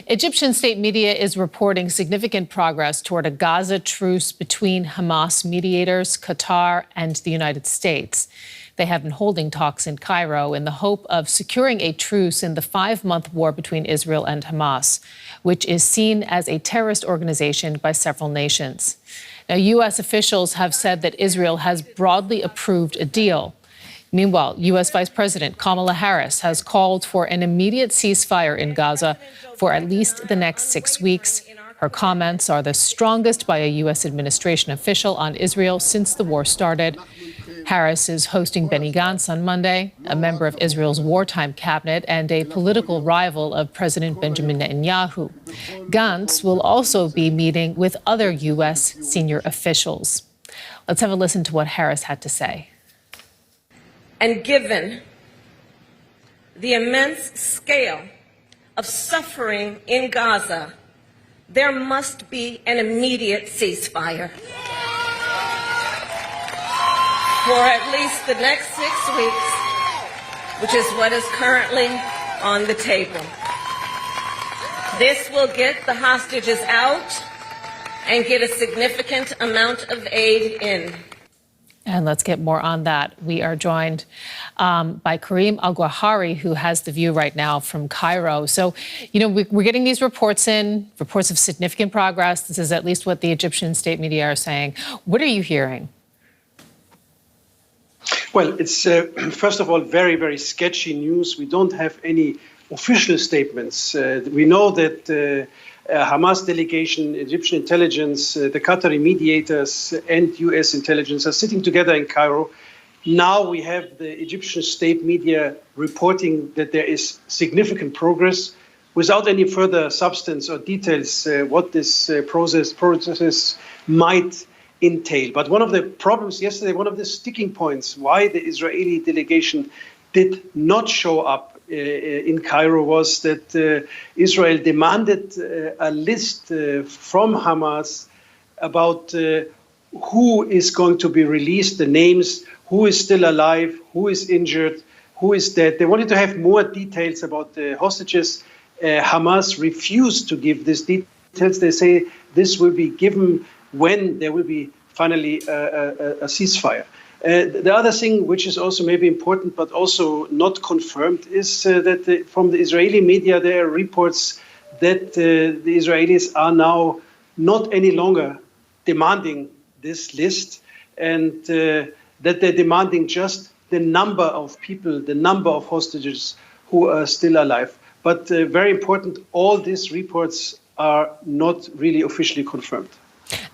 Egyptian state media is reporting significant progress toward a Gaza truce between Hamas mediators, Qatar, and the United States. They have been holding talks in Cairo in the hope of securing a truce in the 5-month war between Israel and Hamas, which is seen as a terrorist organization by several nations. Now, U.S. officials have said that Israel has broadly approved a deal. Meanwhile, U.S. Vice President Kamala Harris has called for an immediate ceasefire in Gaza for at least the next 6 weeks. Her comments are the strongest by a U.S. administration official on Israel since the war started. Harris is hosting Benny Gantz on Monday, a member of Israel's wartime cabinet and a political rival of President Benjamin Netanyahu. Gantz will also be meeting with other U.S. senior officials. Let's have a listen to what Harris had to say. And given the immense scale of suffering in Gaza, there must be an immediate ceasefire. For at least the next 6 weeks, which is what is currently on the table. This will get the hostages out and get a significant amount of aid in. And let's get more on that. We are joined by Karim El-Gawhary, who has the view right now from Cairo. So, we're getting these reports of significant progress. This is at least what the Egyptian state media are saying. What are you hearing? Well, it's first of all very, very sketchy news. We don't have any official statements. We know that Hamas delegation, Egyptian intelligence, the Qatari mediators and U.S. intelligence are sitting together in Cairo. Now we have the Egyptian state media reporting that there is significant progress without any further substance or details what this process might entail. But one of the problems yesterday, one of the sticking points why the Israeli delegation did not show up in Cairo was that Israel demanded a list from Hamas about who is going to be released, the names, who is still alive, who is injured, who is dead. They wanted to have more details about the hostages. Hamas refused to give these details. They say this will be given when there will be finally a ceasefire. The other thing, which is also maybe important but also not confirmed, is that from the Israeli media there are reports that the Israelis are now not any longer demanding this list, and that they're demanding just the number of people, the number of hostages who are still alive. But very important, all these reports are not really officially confirmed.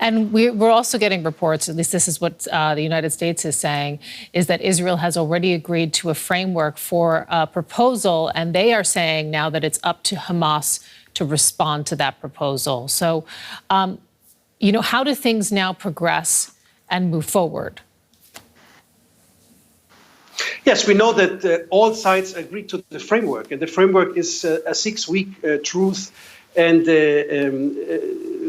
And we're also getting reports, at least this is what the United States is saying, is that Israel has already agreed to a framework for a proposal, and they are saying now that it's up to Hamas to respond to that proposal. So, how do things now progress and move forward? Yes, we know that all sides agreed to the framework, and the framework is a 6-week truce, and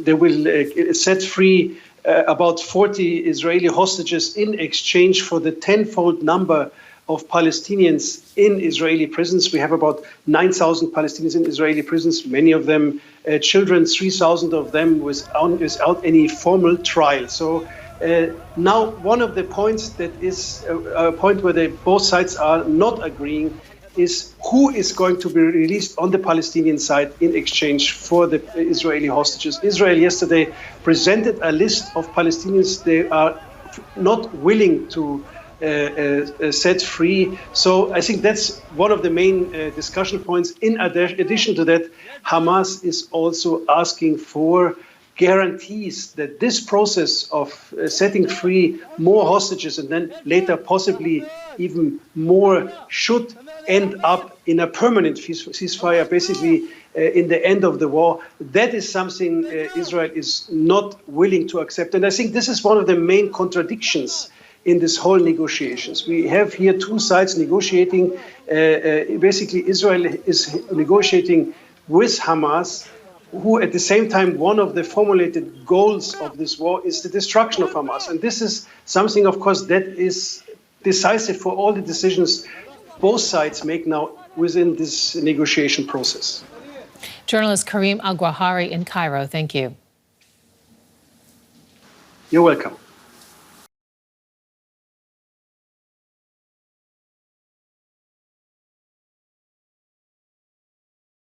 they will set free about 40 Israeli hostages in exchange for the tenfold number of Palestinians in Israeli prisons. We have about 9,000 Palestinians in Israeli prisons, many of them children, 3,000 of them without any formal trial. So now one of the points that is a point where both sides are not agreeing is who is going to be released on the Palestinian side in exchange for the Israeli hostages. Israel yesterday presented a list of Palestinians they are not willing to set free. So I think that's one of the main discussion points. In addition to that, Hamas is also asking for guarantees that this process of setting free more hostages and then later possibly even more should end up in a permanent ceasefire, basically in the end of the war. That is something Israel is not willing to accept. And I think this is one of the main contradictions in this whole negotiations. We have here two sides negotiating. Basically, Israel is negotiating with Hamas, who at the same time, one of the formulated goals of this war is the destruction of Hamas. And this is something, of course, that is decisive for all the decisions both sides make now within this negotiation process. Journalist Karim El-Gawhary in Cairo, thank you. You're welcome.